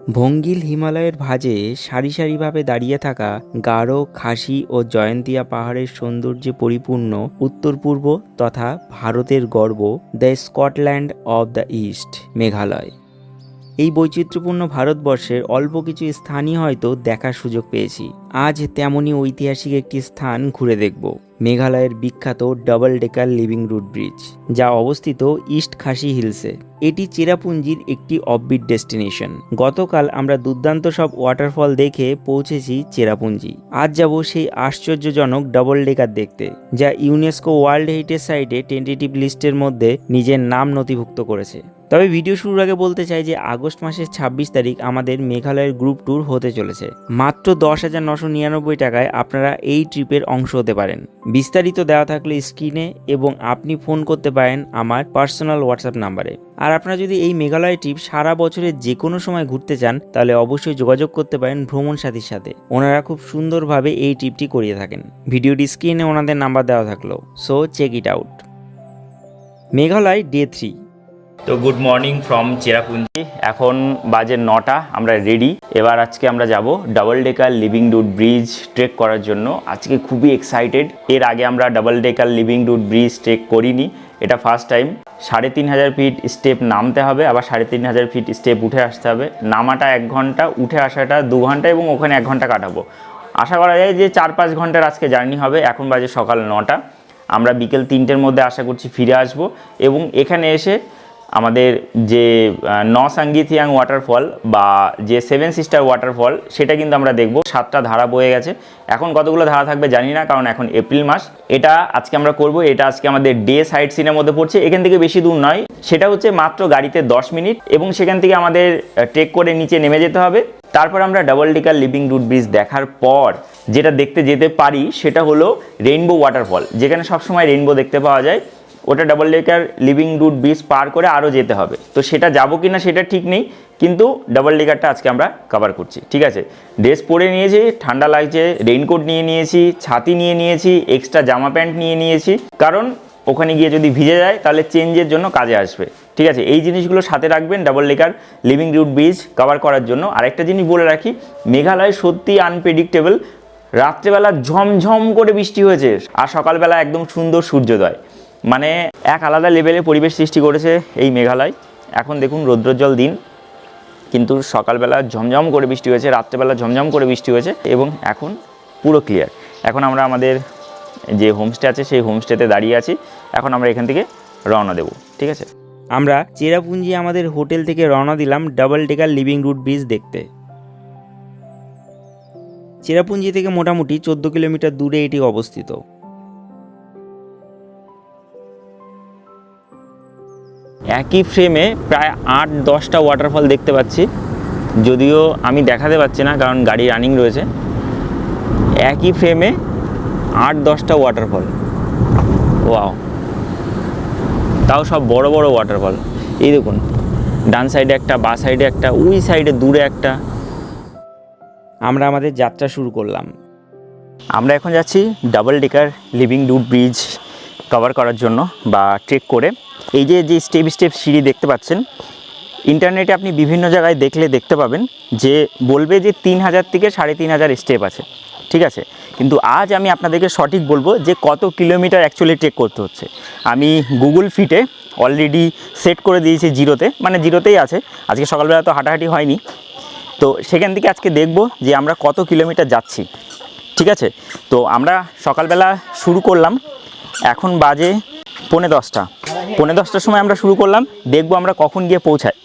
ভঙ্গিল হিমালয়ের ভাঁজে সারি সারিভাবে দাঁড়িয়ে থাকা গারো, খাসি ও জয়ন্তিয়া পাহাড়ের সৌন্দর্যে পরিপূর্ণ উত্তর পূর্ব তথা ভারতের গর্ব the Scotland of the east Meghalaya. এই বৈচিত্র্যপূর্ণ ভারতবর্ষের অল্প কিছু স্থানই হয়তো দেখার সুযোগ পেয়েছি। আজ তেমনই ঐতিহাসিক একটি স্থান ঘুরে দেখব, মেঘালয়ের বিখ্যাত double decker living root bridge, যা অবস্থিত ইস্ট খাসি হিলসে। এটি চেরাপুঞ্জির একটি অফবিট ডেস্টিনেশন। গতকাল আমরা দুর্দান্ত সব ওয়াটারফল দেখে পৌঁছেছি চেরাপুঞ্জি। আজ যাব সেই আশ্চর্যজনক ডাবল ডেকার দেখতে, যা ইউনেস্কো ওয়ার্ল্ড হেরিটেজ সাইটে টেন্টেটিভ লিস্টের মধ্যে নিজের নাম নথিভুক্ত করেছে। তবে ভিডিও শুরুর আগে বলতে চাই যে আগস্ট মাসের ২৬ তারিখ আমাদের মেঘালয়ের গ্রুপ ট্যুর হতে চলেছে। মাত্র ১০,৯৯৯ টাকায় আপনারা এই ট্রিপের অংশ হতে পারেন। বিস্তারিত দেওয়া থাকলে স্ক্রিনে, এবং আপনি ফোন করতে পারেন আমার পার্সোনাল হোয়াটসঅ্যাপ নাম্বারে। আর আপনারা যদি এই মেঘালয় ট্রিপ সারা বছরের যে কোনো সময় ঘুরতে চান, তাহলে অবশ্যই যোগাযোগ করতে পারেন ভ্রমণ সাথীর সাথে। ওনারা খুব সুন্দরভাবে এই ট্রিপটি করিয়ে থাকেন। ভিডিওটি স্ক্রিনে ওনাদের নাম্বার দেওয়া থাকলো, so check it out. Meghalaya day 3। তো গুড মর্নিং ফ্রম চেরাপুঞ্জি। এখন বাজে 9টা, আমরা রেডি। এবার আজকে আমরা যাব double decker living root bridge trek করার জন্য। আজকে খুবই এক্সাইটেড। এর আগে আমরা double decker living root bridge trek করিনি, এটা ফার্স্ট টাইম। ৩,৫০০ ফিট স্টেপ নামতে হবে, আবার ৩,৫০০ ফিট স্টেপ উঠে আসতে হবে। নামাটা 1 ঘন্টা, উঠে আসাটা 2 ঘন্টা, এবং ওখানে 1 ঘন্টা কাটাবো। আশা করা যায় যে 4-5 ঘন্টার আজকে জার্নি হবে। এখন বাজে সকাল 9টা, আমরা বিকেল 3টের মধ্যে আশা করছি ফিরে আসব, এবং এখানে এসে আমাদের যে নসাঙ্গিথিয়াং ওয়াটারফল বা যে 7 সিস্টার ওয়াটারফল, সেটা কিন্তু আমরা দেখব। 7টা ধারা বয়ে গেছে, এখন কতগুলো ধারা থাকবে জানি না, কারণ এখন এপ্রিল মাস। এটা আজকে আমরা করব। এটা আজকে আমাদের ডে সাইট সিনের মধ্যে পড়ছে। এখান থেকে বেশি দূর নয়, সেটা হচ্ছে মাত্র গাড়িতে 10 মিনিট, এবং সেখান থেকে আমাদের ট্রেক করে নিচে নেমে যেতে হবে। তারপর আমরা double decker living root bridge দেখার পর যেটা দেখতে যেতে পারি, সেটা হলো রেইনবো ওয়াটারফল, যেখানে সবসময় রেইনবো দেখতে পাওয়া যায়। ওটা double decker living root bridge পার করে আরও যেতে হবে। তো সেটা যাবো কি না সেটা ঠিক নেই, কিন্তু ডাবল ডেকারটা আজকে আমরা কভার করছি। ঠিক আছে, ড্রেস পরে নিয়েছি, ঠান্ডা লাগছে, রেইনকোট নিয়ে নিয়েছি, ছাতি নিয়ে নিয়েছি, এক্সট্রা জামা প্যান্ট নিয়ে নিয়েছি, কারণ ওখানে গিয়ে যদি ভিজে যায় তাহলে চেঞ্জের জন্য কাজে আসবে। ঠিক আছে, এই জিনিসগুলো সাথে রাখবেন double decker living root bridge cover করার জন্য। আরেকটা জিনিস বলে রাখি, মেঘালয় সত্যি আনপ্রেডিক্টেবল। রাত্রেবেলা ঝমঝম করে বৃষ্টি হয়েছে, আর সকালবেলা একদম সুন্দর সূর্যোদয়। মানে এক আলাদা লেভেলে পরিবেশ সৃষ্টি করেছে এই মেঘালয়। এখন দেখুন রৌদ্রোজ্জ্বল দিন, কিন্তু সকালবেলা ঝমঝম করে বৃষ্টি হয়েছে, রাত্রেবেলা ঝমঝম করে বৃষ্টি হয়েছে, এবং এখন পুরো ক্লিয়ার। এখন আমরা আমাদের যে হোমস্টে আছে সেই হোমস্টেতে দাঁড়িয়ে আছি। এখন আমরা এখান থেকে রওনা দেব। ঠিক আছে, আমরা চেরাপুঞ্জি আমাদের হোটেল থেকে রওনা দিলাম double decker living root bridge দেখতে। চেরাপুঞ্জি থেকে মোটামুটি 14 কিলোমিটার দূরে এটি অবস্থিত। একই ফ্রেমে প্রায় 8-10টা ওয়াটারফল দেখতে পাচ্ছি, যদিও আমি দেখাতে পাচ্ছি না কারণ গাড়ি রানিং রয়েছে। একই ফ্রেমে 8-10টা ওয়াটারফল, ওয়াও! তাও সব বড় বড় ওয়াটারফল। এই দেখুন, ডান সাইডে একটা, বাঁ সাইডে একটা, ওই সাইডে দূরে একটা। আমরা আমাদের যাত্রা শুরু করলাম। আমরা এখন যাচ্ছি double decker living root bridge cover করার জন্য বা ট্রেক করে। এই যে স্টেপ স্টেপ সিঁড়ি দেখতে পাচ্ছেন, ইন্টারনেটে আপনি বিভিন্ন জায়গায় দেখতে পাবেন যে বলবে যে 3,000 থেকে 3,500 স্টেপ আছে। ঠিক আছে, কিন্তু আজ আমি আপনাদেরকে সঠিক বলবো যে কত কিলোমিটার অ্যাকচুয়ালি ট্রেক করতে হচ্ছে। আমি গুগল ফিটে অলরেডি সেট করে দিয়েছি জিরোতে, মানে জিরোতেই আছে। আজকে সকালবেলা তো হাঁটাহাঁটি হয়নি, তো সেখান থেকে আজকে দেখব যে আমরা কত কিলোমিটার যাচ্ছি। ঠিক আছে, তো আমরা সকালবেলা শুরু করলাম, এখন বাজে 10:45। 10:45টার সময় আমরা শুরু করলাম, দেখব আমরা কখন গিয়ে পৌঁছাই।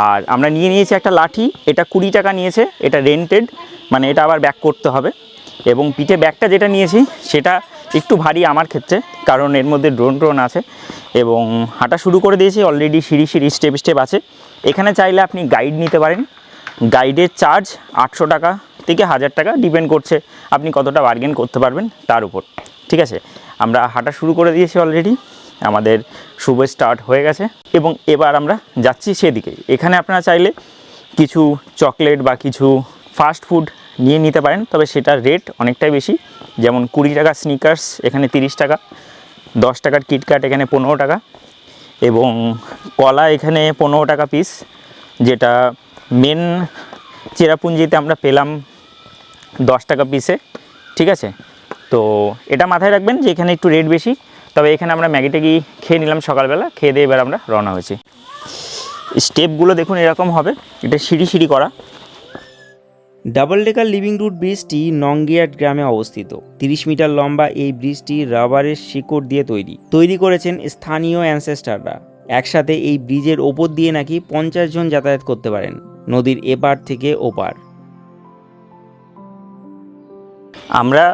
আর আমরা নিয়ে নিয়েছি একটা লাঠি, এটা 20 টাকা নিয়েছে, এটা রেন্টেড, মানে এটা আবার ব্যাক করতে হবে। এবং পিঠে ব্যাগটা যেটা নিয়েছি সেটা একটু ভারী আমার ক্ষেত্রে, কারণ এর মধ্যে ড্রোন আছে। এবং হাঁটা শুরু করে দিয়েছি, অলরেডি সিঁড়ি স্টেপ আছে। এখানে চাইলে আপনি গাইড নিতে পারেন। গাইডের চার্জ 800 টাকা থেকে 1000 টাকা, ডিপেন্ড করছে আপনি কতটা বার্গেন করতে পারবেন তার উপর। ঠিক আছে, আমরা হাঁটা শুরু করে দিয়েছি অলরেডি, আমাদের শুভ স্টার্ট হয়ে গেছে, এবং এবার আমরা যাচ্ছি সেদিকে। এখানে আপনারা চাইলে কিছু চকলেট বা কিছু ফাস্ট ফুড নিয়ে নিতে পারেন, তবে সেটার রেট অনেকটাই বেশি। যেমন 20 টাকা স্নিকার্স এখানে 30 টাকা, 10 টাকার কিটক্যাট এখানে 15 টাকা, এবং কলা এখানে 15 টাকা পিস, যেটা মেন চেরাপুঞ্জিতে আমরা পেলাম 10 টাকা পিসে, ঠিক আছে। তো এটা মাথায় রাখবেন যে এখানে একটু রেট বেশি, তবে এখানে আমরা ম্যাগি ট্যাগি খেয়ে নিলাম সকালবেলা, খেয়ে দিয়ে এবার আমরা রওনা হয়েছি। স্টেপগুলো দেখুন এরকম হবে, এটা সিঁড়ি সিঁড়ি করা। ডাবল ডেকার লিভিং রুট ব্রিজটি নংগিয়াট গ্রামে অবস্থিত। 30 মিটার লম্বা এই ব্রিজটি রাবারের শিকড় দিয়ে তৈরি করেছেন স্থানীয় অ্যানসেস্টাররা। একসাথে এই ব্রিজের ওপর দিয়ে নাকি 50 জন যাতায়াত করতে পারেন নদীর এপার থেকে ওপার। আমরা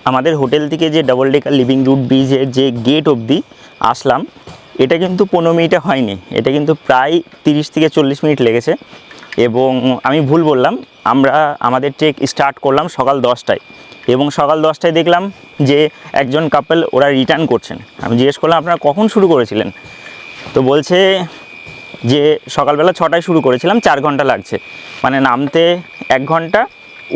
আমাদের হোটেল থেকে যে ডাবল ডেকার লিভিং রুট ব্রিজের যে গেট অবধি আসলাম, এটা কিন্তু 15 মিনিটে হয়নি, এটা কিন্তু প্রায় 30 থেকে 40 মিনিট লেগেছে। এবং আমি ভুল বললাম, আমরা আমাদের ট্রেক স্টার্ট করলাম সকাল 10টায়, এবং সকাল 10টায় দেখলাম যে একজন কাপল ওরা রিটার্ন করছেন। আমি জিজ্ঞেস করলাম আপনারা কখন শুরু করেছিলেন, তো বলছে যে সকালবেলা 6টায় শুরু করেছিলাম, 4 ঘন্টা লাগছে, মানে নামতে 1 ঘন্টা,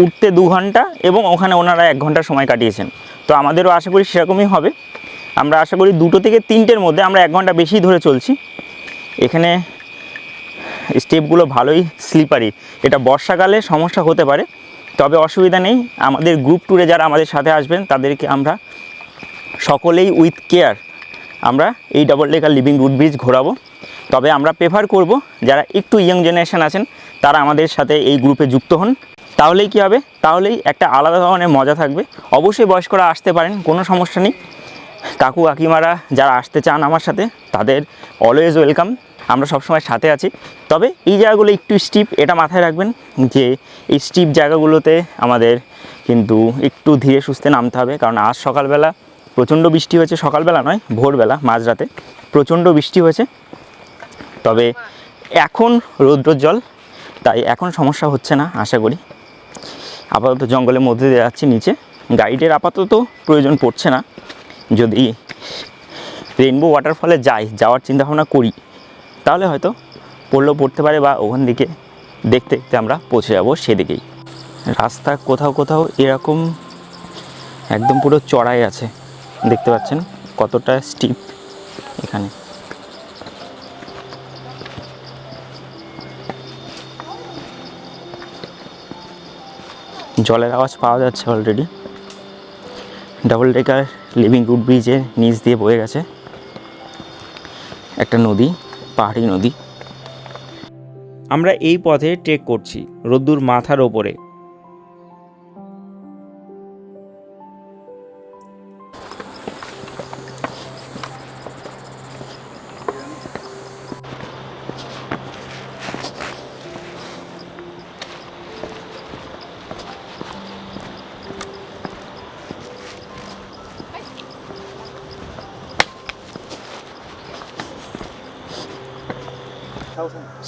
উঠতে 2 ঘন্টা, এবং ওখানে ওনারা 1 ঘন্টা সময় কাটিয়েছেন। তো আমাদেরও আশা করি সেরকমই হবে। আমরা আশা করি 2টো থেকে 3টের মধ্যে আমরা 1 ঘন্টা বেশি ধরে চলছি। এখানে স্টেপগুলো ভালোই স্লিপারি, এটা বর্ষাকালে সমস্যা হতে পারে, তবে অসুবিধা নেই। আমাদের গ্রুপ ট্যুরে যারা আমাদের সাথে আসবেন তাদেরকে আমরা সকলেই উইথ কেয়ার আমরা এই double decker living root bridge ঘোরাবো। তবে আমরা প্রেফার করব যারা একটু ইয়ং জেনারেশন আছেন তারা আমাদের সাথে এই গ্রুপে যুক্ত হন, তাহলেই কি হবে, তাহলেই একটা আলাদা ধরনের মজা থাকবে। অবশ্যই বয়স্করা আসতে পারেন, কোনো সমস্যা নেই। কাকু কাকিমারা যারা আসতে চান আমার সাথে, তাদের অলওয়েজ ওয়েলকাম, আমরা সবসময় সাথে আছি। তবে এই জায়গাগুলো একটু স্টিপ, এটা মাথায় রাখবেন যে এই স্টিপ জায়গাগুলোতে আমাদের কিন্তু একটু ধীরে সুস্থে নামতে হবে, কারণ আজ সকালবেলা প্রচণ্ড বৃষ্টি হয়েছে, সকালবেলা নয় ভোরবেলা মাঝরাতে প্রচণ্ড বৃষ্টি হয়েছে। তবে এখন রৌদ্রোজ্জ্বল, তাই এখন সমস্যা হচ্ছে না আশা করি। আপাতত জঙ্গলের মধ্যে দিয়ে যাচ্ছি নিচে, গাইডের আপাতত প্রয়োজন পড়ছে না। যদি রেইনবো ওয়াটারফলে যাওয়ার চিন্তাভাবনা করি তাহলে হয়তো পড়তে পারে, বা ওখান দিকে দেখতে দেখতে আমরা পৌঁছে যাব সেদিকেই। রাস্তা কোথাও কোথাও এরকম একদম পুরো চড়াই আছে, দেখতে পাচ্ছেন কতটা স্টিপ এখানে। জলের আওয়াজ পাওয়া যাচ্ছে already. Double decker living root ব্রিজের নিচ দিয়ে বয়ে গেছে একটা নদী, পাহাড়ি নদী। আমরা এই পথে ট্রেক করছি রোদ্দুর মাথার ওপরে।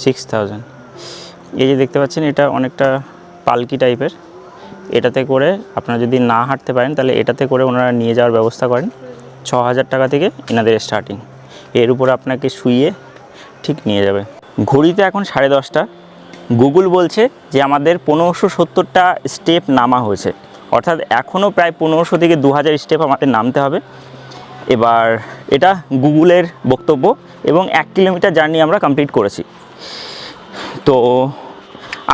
$6,000। এই যে দেখতে পাচ্ছেন এটা অনেকটা পালকি টাইপের, এটাতে করে আপনারা যদি না হাঁটতে পারেন তাহলে এটাতে করে ওনারা নিয়ে যাওয়ার ব্যবস্থা করেন। 6,000 টাকা থেকে এনাদের স্টার্টিং, এর উপরে আপনাকে শুইয়ে ঠিক নিয়ে যাবে। ঘড়িতে এখন 10:30। গুগল বলছে যে আমাদের 1570টা স্টেপ নামা হয়েছে, অর্থাৎ এখনও প্রায় 1500 থেকে 2000 স্টেপ আমাদের নামতে হবে। এবার এটা গুগলের বক্তব্য, এবং 1 কিলোমিটার জার্নি আমরা কমপ্লিট করেছি। তো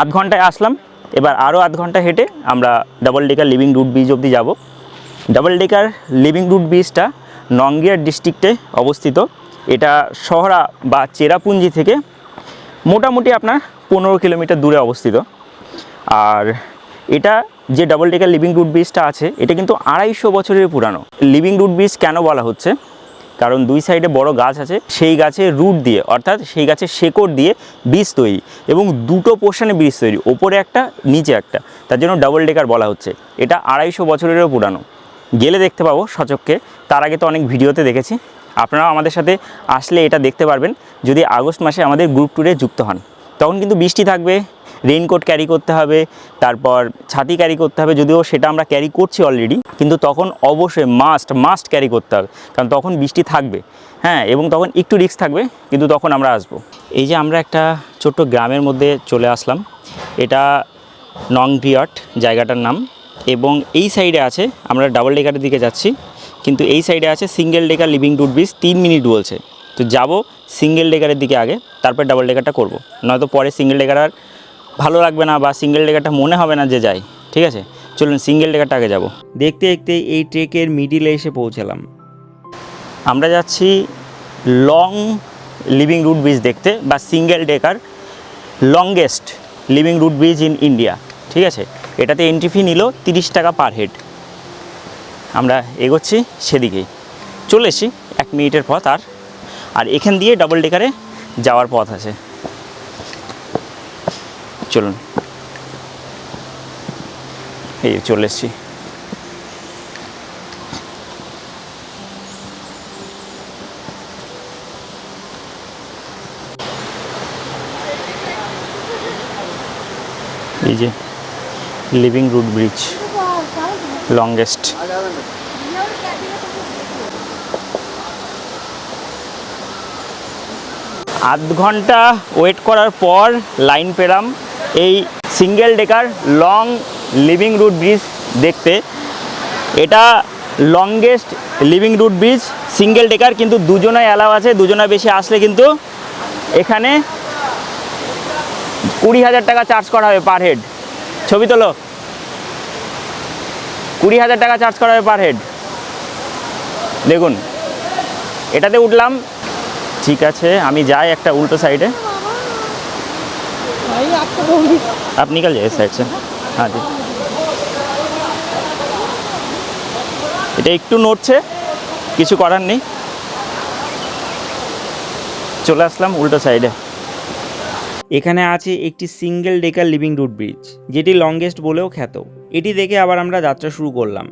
আধ ঘন্টায় আসলাম, এবার আরও আধ ঘন্টা হেঁটে আমরা double decker living root bridge অবধি যাব। ডাবল ডেকার লিভিং রুট ব্রিজটা নংগিয়ার ডিস্ট্রিক্টে অবস্থিত। এটা শহরা বা চেরাপুঞ্জি থেকে মোটামুটি আপনার 15 কিলোমিটার দূরে অবস্থিত। আর এটা যে ডাবল ডেকার লিভিং রুট ব্রিজটা আছে এটা কিন্তু 250 বছরের পুরানো। লিভিং রুট ব্রিজ কেন বলা হচ্ছে, কারণ দুই সাইডে বড় গাছ আছে, সেই গাছের রুট দিয়ে অর্থাৎ সেই গাছের শেকড় দিয়ে ব্রিজ তৈরি, এবং দুটো পোর্শনে ব্রিজ তৈরি, ওপরে একটা নিচে একটা, তার জন্য ডাবল ডেকার বলা হচ্ছে। এটা 250 বছরেরও পুরানো, গেলে দেখতে পাবো সচক্ষে। তার আগে তো অনেক ভিডিওতে দেখেছি, আপনারাও আমাদের সাথে আসলে এটা দেখতে পারবেন যদি আগস্ট মাসে আমাদের গ্রুপ ট্যুরে যুক্ত হন। তখন কিন্তু বৃষ্টি থাকবে, রেইনকোট ক্যারি করতে হবে, তারপর ছাতি ক্যারি করতে হবে, যদিও সেটা আমরা ক্যারি করছি অলরেডি, কিন্তু তখন অবশ্যই মাস্ট ক্যারি করতে হবে, কারণ তখন বৃষ্টি থাকবে, হ্যাঁ, এবং তখন একটু রিস্ক থাকবে, কিন্তু তখন আমরা আসবো। এই যে আমরা একটা ছোট্ট গ্রামের মধ্যে চলে আসলাম, এটা নংগ্রিয়ট জায়গাটার নাম, এবং এই সাইডে আছে, আমরা ডাবল ডেকারের দিকে যাচ্ছি, কিন্তু এই সাইডে আছে single decker living root bridge. 3 minute বলছে, তো যাব সিঙ্গেল ডেকারের দিকে আগে, তারপর ডাবল ডেকারটা করব, নয়তো পরে সিঙ্গেল ডেকার আর ভালো লাগবে না বা সিঙ্গেল ডেকারটা মনে হবে না যে যাই, ঠিক আছে? চলুন সিঙ্গেল ডেকারটা আগে যাব। দেখতে দেখতে এই ট্রেকের মিডিলে এসে পৌঁছালাম। আমরা যাচ্ছি লং লিভিং রুট ব্রিজ দেখতে, বা single decker longest living root bridge in India, ঠিক আছে? এটাতে এন্ট্রি ফি নিল 30 টাকা পার হেড। আমরা এগোচ্ছি সেদিকেই, চলে এসি 1 মিনিটের পথ। আর এখান দিয়ে ডাবল ডেকারে যাওয়ার পথ আছে, চলুন। এই চলে এসছি। এই যে লিভিং রুট ব্রিজ লংগেস্ট। আধ ঘন্টা ওয়েট করার পর লাইন পেলাম এই single decker long living root bridge দেখতে। এটা longest living root bridge single decker, কিন্তু দুজনায় অ্যালাউ আছে। দুজনা বেশি আসলে কিন্তু এখানে 20,000 টাকা চার্জ করা হবে পার হেড। ছবি তোলো। 20,000 টাকা চার্জ করা হবে পার হেড। দেখুন, এটাতে উঠলাম, ঠিক আছে। আমি যাই একটা উল্টো সাইডে, आप निकल जाइए साइड से। हाँ जी, এটা একটু নড়ছে, কিছু করার নেই। চলে আসলাম উল্টো সাইডে। এখানে আছে একটি single decker living root bridge, যেটি লংগেস্ট বলেও খ্যাত। এটি দেখে আবার আমরা যাত্রা শুরু করলাম।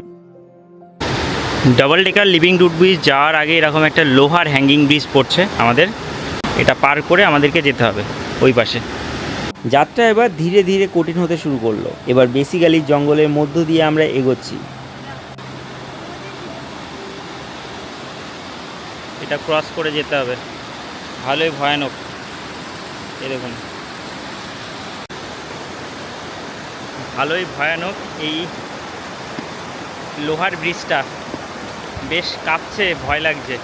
Double decker living root bridge যাওয়ার আগে এরকম একটা লোহার হ্যাঙ্গিং ব্রিজ পড়ছে আমাদের, এটা পার করে আমাদেরকে যেতে হবে ওই পাশে। যাত্রা এবার ধীরে ধীরে কঠিন হতে শুরু করলো। এবার বেসিক্যালি জঙ্গলের মধ্য দিয়ে আমরা এগোচ্ছি। এটা ক্রস করে যেতে হবে, ভালোই ভয়ানক। এই দেখুন, ভালোই ভয়ানক। এই লোহার ব্রিজটা বেশ কাঁপছে, ভয় লাগছে।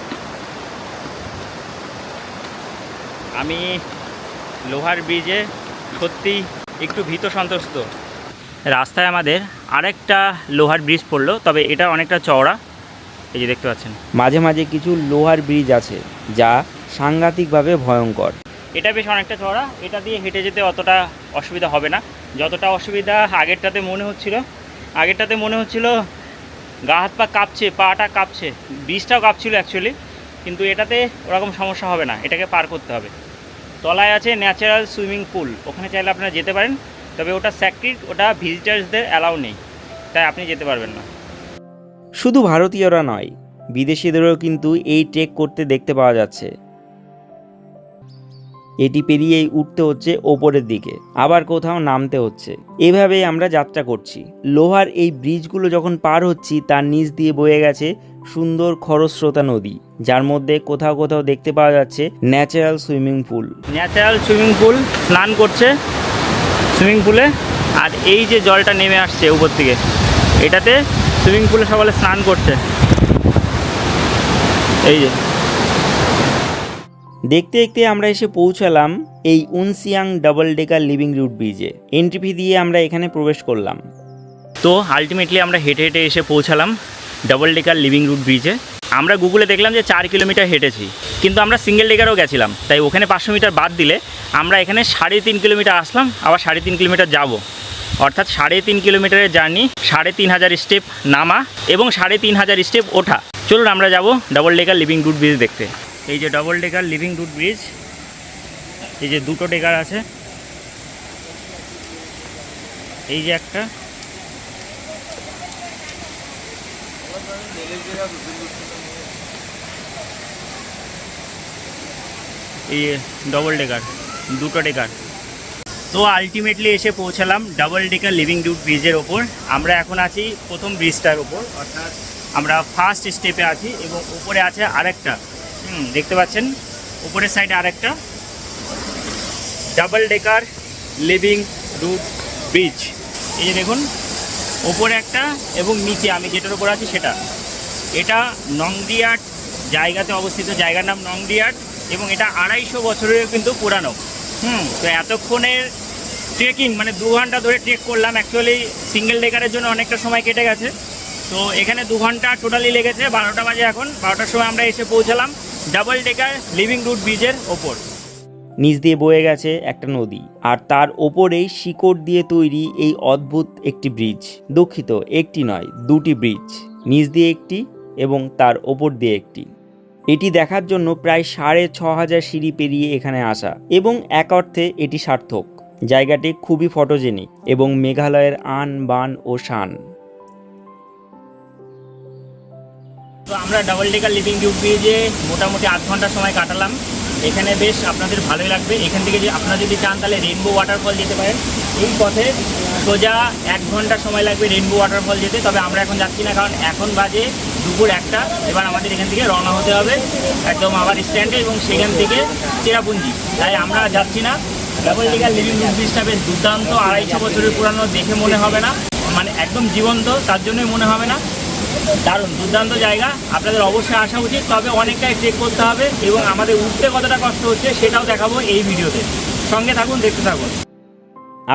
আমি লোহার ব্রিজে সত্যিই একটু ভীত সন্ত্রস্ত। রাস্তায় আমাদের আরেকটা লোহার ব্রিজ পড়লো, তবে এটা অনেকটা চওড়া। এই যে দেখতে পাচ্ছেন, মাঝে মাঝে কিছু লোহার ব্রিজ আছে যা সাংঘাতিকভাবে ভয়ঙ্কর। এটা বেশ অনেকটা চওড়া। এটা দিয়ে হেঁটে যেতে অতটা অসুবিধা হবে না, যতটা অসুবিধা আগেরটাতে মনে হচ্ছিল। আগেরটাতে মনে হচ্ছিল গা হাত পা কাঁপছে, পাটা কাঁপছে, ব্রিজটাও কাঁপছিল অ্যাকচুয়ালি। কিন্তু এটাতে ওরকম সমস্যা হবে না, এটাকে পার করতে হবে। তলায় আছে ন্যাচারাল সুইমিং পুল, ওখানে চাইলে আপনারা যেতে পারেন, তবে ওটা স্যাক্রিড, ওটা ভিজিটার্সদের অ্যালাউ নেই, তাই আপনি যেতে পারবেন না। শুধু ভারতীয়রা নয়, বিদেশিদেরও কিন্তু এই ট্রেক করতে দেখতে পাওয়া যাচ্ছে। এটি পেরিয়েই উঠতে হচ্ছে ওপরের দিকে, আবার কোথাও নামতে হচ্ছে। এভাবেই আমরা যাত্রা করছি। লোহার এই ব্রিজগুলো যখন পার হচ্ছি, তার নিচ দিয়ে বয়ে গেছে সুন্দর খরস্রোতা নদী, যার মধ্যে কোথাও কোথাও দেখতে পাওয়া যাচ্ছে natural swimming pool. Natural swimming pool, স্নান করছে সুইমিং পুলে। আর এই যে জলটা নেমে আসছে উপর থেকে, এটাতে সুইমিং পুলে সকলে স্নান করছে। এই যে দেখতে দেখতে আমরা এসে পৌঁছালাম এই উনসিয়াং ডাবল ডেকার লিভিং রুট ব্রিজে। এন্ট্রি ফি দিয়ে আমরা এখানে প্রবেশ করলাম। তো আলটিমেটলি আমরা হেঁটে হেঁটে এসে পৌঁছালাম ডাবল ডেকার লিভিং রুট ব্রিজে। আমরা গুগলে দেখলাম যে 4 কিলোমিটার হেঁটেছি, কিন্তু আমরা সিঙ্গেল ডেকারও গেছিলাম, তাই ওখানে 500 মিটার বাদ দিলে আমরা এখানে 3.5 কিলোমিটার আসলাম, আবার 3.5 কিলোমিটার যাব। অর্থাৎ 3.5 কিলোমিটারের জার্নি, 3,500 স্টেপ নামা এবং 3,500 স্টেপ ওঠা। চলুন আমরা যাব double decker living root bridge দেখতে। এই যে double decker living root bridge, এই যে 2টো ডেকার আছে, এই যে একটা, এই ডবল ডেকার, 2টো ডেকার। তো আলটিমেটলি এসে পৌঁছালাম ডাবল ডেকার লিভিং রুট ব্রিজের ওপর। আমরা এখন আছি প্রথম ব্রিজটার ওপর, অর্থাৎ আমরা ফার্স্ট স্টেপে আছি, এবং উপরে আছে আরেকটা, দেখতে পাচ্ছেন উপরের সাইডে আরেকটা double decker living root bridge. এই যে দেখুন, ওপরে একটা এবং নিচে আমি যেটার উপর আছি সেটা। এটা নংডিয়াট জায়গাতে অবস্থিত, জায়গার নাম নংডিয়াট, এবং এটা 250 বছরের কিন্তু পুরানো। তো এতক্ষণের ট্রেকিং মানে 2 ঘন্টা ধরে ট্রেক করলাম। অ্যাকচুয়ালি সিঙ্গেল ডেকারের জন্য অনেকটা সময় কেটে গেছে, তো এখানে 2 ঘন্টা টোটালি লেগেছে। 12টা বাজে এখন, 12টার সময় আমরা এসে পৌঁছালাম ডাবল ডেকার লিভিং রুট ব্রিজের ওপর। নিচ দিয়ে বয়ে গেছে একটা নদী, আর তার ওপরেই শিকড় দিয়ে তৈরি এই অদ্ভুত একটি ব্রিজ। দুঃখিত, একটি নয়, দুটি ব্রিজ, নিচ দিয়ে একটি এবং তার ওপর দিয়ে একটি। এটি দেখার জন্য প্রায় 6500 সিঁড়ি পেরিয়ে এখানে আসা, এবং এক অর্থে এটি সার্থক। জায়গাটি খুবই ফটোজেনিক এবং মেঘালয়ের আন বান ও শান। তো আমরা ডাবল ডেকার লিভিং রুট ব্রিজে মোটামুটি 8 ঘন্টা সময় কাটালাম। এখানে বেশ আপনাদের ভালোই লাগবে। এখান থেকে যে আপনারা যদি চান তাহলে রেইনবো ওয়াটারফল যেতে পারেন। এই পথে সোজা 1 ঘন্টা সময় লাগবে রেইনবো ওয়াটারফল যেতে। তবে আমরা এখন যাচ্ছি না, কারণ এখন বাজে দুপুর 1টা। এবার আমাদের এখান থেকে রওনা হতে হবে একদম আবার স্ট্যান্ডে, এবং সেখান থেকে চেরাপুঞ্জি। তাই আমরা যাচ্ছি না। ডাবল ডেকার লিভিং রুট ব্রিজটা বেশ দুর্দান্ত, 250 বছরের পুরানো, দেখে মনে হবে না, মানে একদম জীবন্ত, তার জন্যই মনে হবে না। দারুণ দুর্দান্ত জায়গা, আপনাদের অবশ্যই আসা উচিত। তবে অনেকটাই ট্রেক করতে হবে, এবং আমাদের উঠতে কতটা কষ্ট হচ্ছে সেটাও দেখাবো এই ভিডিওতে। সঙ্গে থাকুন, দেখতে থাকুন।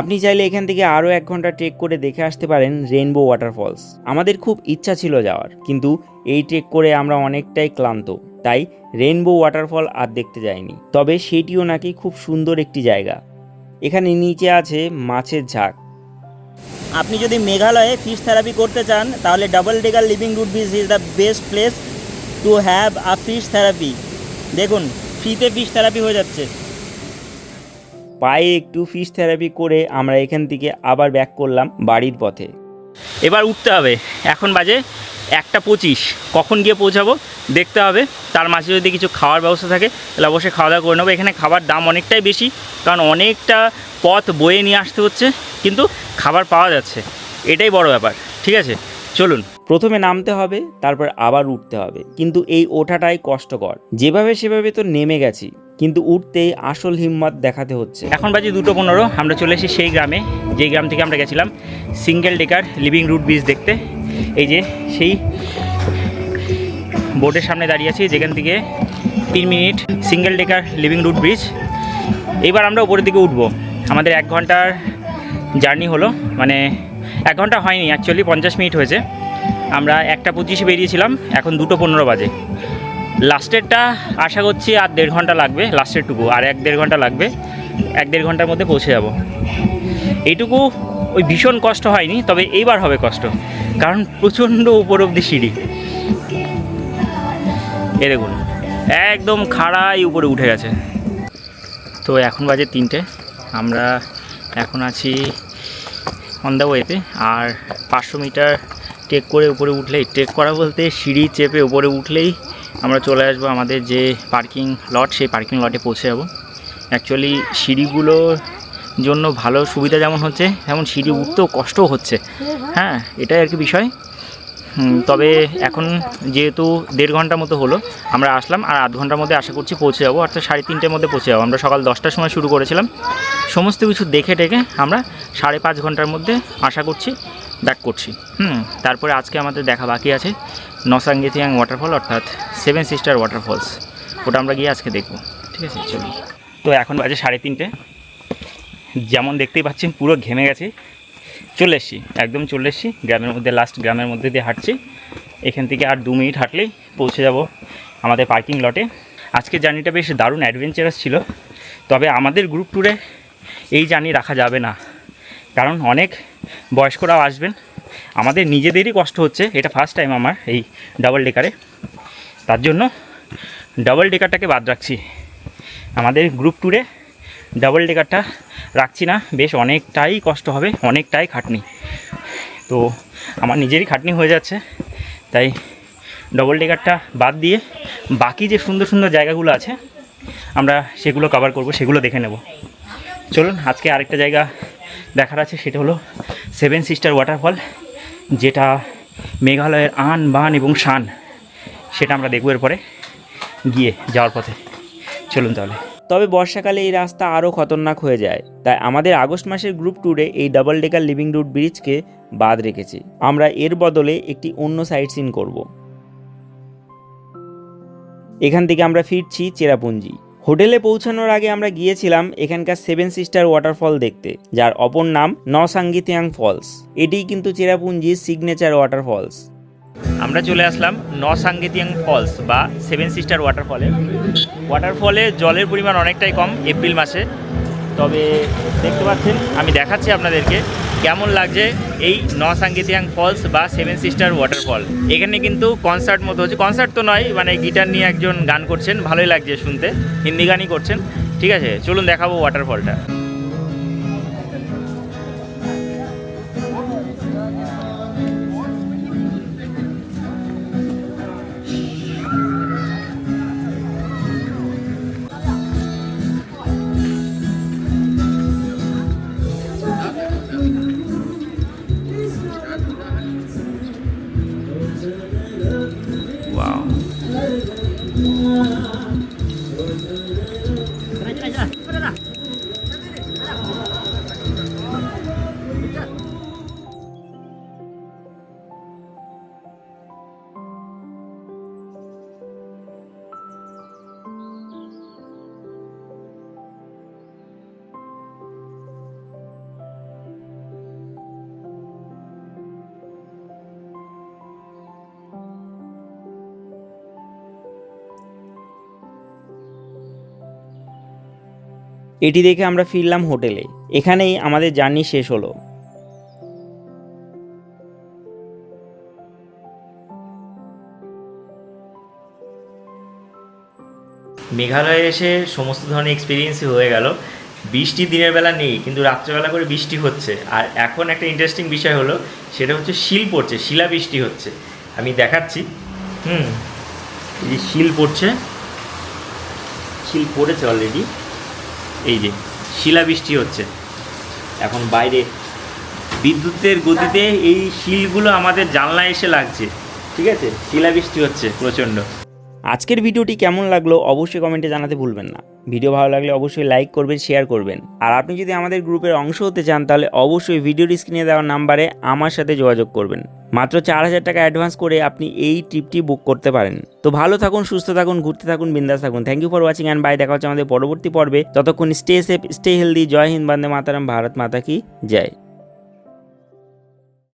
আপনি চাইলে এখান থেকে আরও 1 ঘন্টা ট্রেক করে দেখে আসতে পারেন রেইনবো ওয়াটারফলস। আমাদের খুব ইচ্ছা ছিল যাওয়ার, কিন্তু এই ট্রেক করে আমরা অনেকটাই ক্লান্ত, তাই রেইনবো ওয়াটারফল আর দেখতে যাইনি। তবে সেটিও নাকি খুব সুন্দর একটি জায়গা। এখানে নিচে আছে মাছের ঝাঁক। আপনি যদি মেঘালয়ে ফিশ থেরাপি করতে চান তাহলে double decker living root bridge is the best place to have a fish therapy. দেখুন, ফ্রিতে ফিশ থেরাপি হয়ে যাচ্ছে। পায়ে একটু ফিশ থেরাপি করে আমরা এখান থেকে আবার ব্যাক করলাম বাড়ির পথে। এবার উঠতে হবে। এখন বাজে 1:25। কখন গিয়ে পৌঁছাবো দেখতে হবে। তার মাঝে যদি কিছু খাওয়ার ব্যবস্থা থাকে তাহলে অবশ্যই খাওয়া দাওয়া করে নেবো। এখানে খাবার দাম অনেকটাই বেশি, কারণ অনেকটা পথ বয়ে নিয়ে আসতে হচ্ছে, কিন্তু খাবার পাওয়া যাচ্ছে, এটাই বড় ব্যাপার। ঠিক আছে, চলুন। প্রথমে নামতে হবে, তারপর আবার উঠতে হবে, কিন্তু এই ওঠাটাই কষ্টকর। যেভাবে সেভাবে তো নেমে গেছি, কিন্তু উঠতেই আসল হিম্মত দেখাতে হচ্ছে। এখন বাজে 2:15। আমরা চলে এসেছি সেই গ্রামে, যেই গ্রাম থেকে আমরা গেছিলাম single decker living root bridge দেখতে। এই যে সেই বোর্ডের সামনে দাঁড়িয়ে আছি, যেখান থেকে 3 minute single decker living root bridge. এইবার আমরা উপরের দিকে উঠবো। আমাদের 1 ঘন্টার জার্নি হলো, মানে 1 ঘন্টা হয়নি, অ্যাকচুয়ালি 50 মিনিট হয়েছে। আমরা 1:25 বেরিয়েছিলাম, এখন 2:15 বাজে। লাস্টেরটা আশা করছি আর 1.5 ঘন্টা লাগবে, লাস্টেরটুকু আর 1-1.5 ঘন্টা লাগবে। 1-1.5 ঘন্টার মধ্যে পৌঁছে যাব। এইটুকু ওই ভীষণ কষ্ট হয়নি, তবে এইবার হবে কষ্ট, কারণ প্রচণ্ড উপর অব্দি সিঁড়ি। এ দেখুন, একদম খাড়াই উপরে উঠে গেছে। তো এখন বাজে 3টে। আমরা এখন আছি অন দ্য ওয়েতে। আর 500 মিটার ট্রেক করে উপরে উঠলেই, ট্রেক করা বলতে সিঁড়ি চেপে উপরে উঠলেই আমরা চলে আসবো আমাদের যে পার্কিং লট, সেই পার্কিং লটে পৌঁছে যাব। অ্যাকচুয়ালি সিঁড়িগুলোর জন্য ভালো সুবিধা যেমন হচ্ছে, তেমন সিঁড়ি উঠতেও কষ্টও হচ্ছে। হ্যাঁ, এটাই আর কি বিষয়। তবে এখন যেহেতু 1.5 ঘন্টা মতো হলো আমরা আসলাম, আর 8 ঘন্টার মধ্যে আশা করছি পৌঁছে যাবো, অর্থাৎ 3:30-র মধ্যে পৌঁছে যাবো। আমরা সকাল 10টার সময় শুরু করেছিলাম, সমস্ত কিছু দেখে টেকে আমরা 5.5 ঘন্টার মধ্যে আশা করছি ব্যাক করছি। তারপরে আজকে আমাদের দেখা বাকি আছে নসাঙ্গেথিয়াং ওয়াটারফল, অর্থাৎ 7 সিস্টার ওয়াটারফলস। ওটা আমরা গিয়ে আজকে দেখব। ঠিক আছে, চলুন। তো এখন বাজে 3:30। যেমন দেখতেই পাচ্ছেন পুরো ঘেমে গেছি। চলে এসেছি, একদম চলে এসেছি গ্রামের মধ্যে, লাস্ট গ্রামের মধ্যে দিয়ে হাঁটছি। এখান থেকে আর 2 মিনিট হাঁটলেই পৌঁছে যাব আমাদের পার্কিং লটে। আজকের জার্নিটা বেশ দারুণ অ্যাডভেঞ্চারাস ছিল। তবে আমাদের গ্রুপ ট্যুরে এই জার্নি রাখা যাবে না, কারণ অনেক বয়স্করাও আসবেন। আমাদের নিজেদেরই কষ্ট হচ্ছে, এটা ফার্স্ট টাইম আমার এই ডাবল ডেকারে, তার জন্য ডাবল ডেকারটাকে বাদ রাখছি। আমাদের গ্রুপ ট্যুরে ডাবল ডেকারটা রাখছি না, বেশ অনেকটাই কষ্ট হবে, অনেকটাই খাটনি। তো আমার নিজেরই খাটনি হয়ে যাচ্ছে, তাই ডাবল ডেকারটা বাদ দিয়ে বাকি যে সুন্দর সুন্দর জায়গাগুলো আছে আমরা সেগুলো কভার করব, সেগুলো দেখে নেব। চলুন, আজকে আরেকটা জায়গা দেখার আছে, সেটা হলো 7 সিস্টার ওয়াটারফল, যেটা মেঘালয়ের আন বান এবং শান, সেটা আমরা দেখব এরপরে গিয়ে যাওয়ার পথে। চলুন তাহলে। তবে বর্ষাকালে এই রাস্তা আরও খতরনাক হয়ে যায়, তাই আমাদের আগস্ট মাসের গ্রুপ ট্যুরে এই ডাবল ডেকার লিভিং রুট ব্রিজকে বাদ রেখেছি। আমরা এর বদলে একটি অন্য সাইট সিন করব। এখান থেকে আমরা ফিরছি চেরাপুঞ্জি। হোটেলে পৌঁছানোর আগে আমরা গিয়েছিলাম এখানকার 7 সিস্টার ওয়াটারফল দেখতে, যার অপর নাম নসাঙ্গিতিয়াং ফলস। এটিই কিন্তু চেরাপুঞ্জির সিগনেচার ওয়াটারফলস। আমরা চলে আসলাম নসাঙ্গিতিয়াং ফলস বা 7 সিস্টার ওয়াটারফলে জলের পরিমাণ অনেকটাই কম এপ্রিল মাসে। তবে দেখতে পাচ্ছেন, আমি দেখাচ্ছি আপনাদেরকে কেমন লাগছে এই নসাঙ্গিতিয়াং ফলস বা 7 সিস্টার ওয়াটারফল। এখানে কিন্তু কনসার্ট মতো হচ্ছে, কনসার্ট তো নয়, মানে গিটার নিয়ে একজন গান করছেন, ভালোই লাগছে শুনতে, হিন্দি গানই করছেন। ঠিক আছে, চলুন দেখাবো ওয়াটারফলটা। Wow. এটি দেখে আমরা ফিরলাম হোটেলে। এখানেই আমাদের জার্নি শেষ হলো। মেঘালয়ে এসে সমস্ত ধরনের এক্সপিরিয়েন্সই হয়ে গেল। বৃষ্টি দিনের বেলা নেই, কিন্তু রাত্রেবেলা করে বৃষ্টি হচ্ছে। আর এখন একটা ইন্টারেস্টিং বিষয় হলো, সেটা হচ্ছে শিল পড়ছে, শিলাবৃষ্টি হচ্ছে। আমি দেখাচ্ছি। এই যে শিল পড়ছে, শিল পড়েছে অলরেডি। এই যে শিলাবৃষ্টি হচ্ছে এখন বাইরে, বিদ্যুতের গতিতে এই শিলগুলো আমাদের জানলায় এসে লাগছে। ঠিক আছে, শিলাবৃষ্টি হচ্ছে প্রচণ্ড। আজকের ভিডিওটি কেমন লাগলো অবশ্যই কমেন্টে জানাতে ভুলবেন না। ভিডিও ভালো লাগলে অবশ্যই লাইক করবেন, শেয়ার করবেন। আর আপনি যদি আমাদের গ্রুপের অংশ হতে চান তাহলে অবশ্যই ভিডিওর স্ক্রিনে দেওয়া নাম্বারে আমার সাথে যোগাযোগ করবেন। মাত্র 4000 টাকা অ্যাডভান্স করে আপনি এই ট্রিপটি বুক করতে পারেন। তো ভালো থাকুন, সুস্থ থাকুন, ঘুরতে থাকুন, বিন্দাস থাকুন। Thank you for watching and bye. দেখা হচ্ছে আমাদের পরবর্তী পর্বে। ততক্ষণ স্টে সেফ, স্টে হেলদি। জয় হিন্দ, বন্দে মাতারাম, ভারত মাতা কি জয়।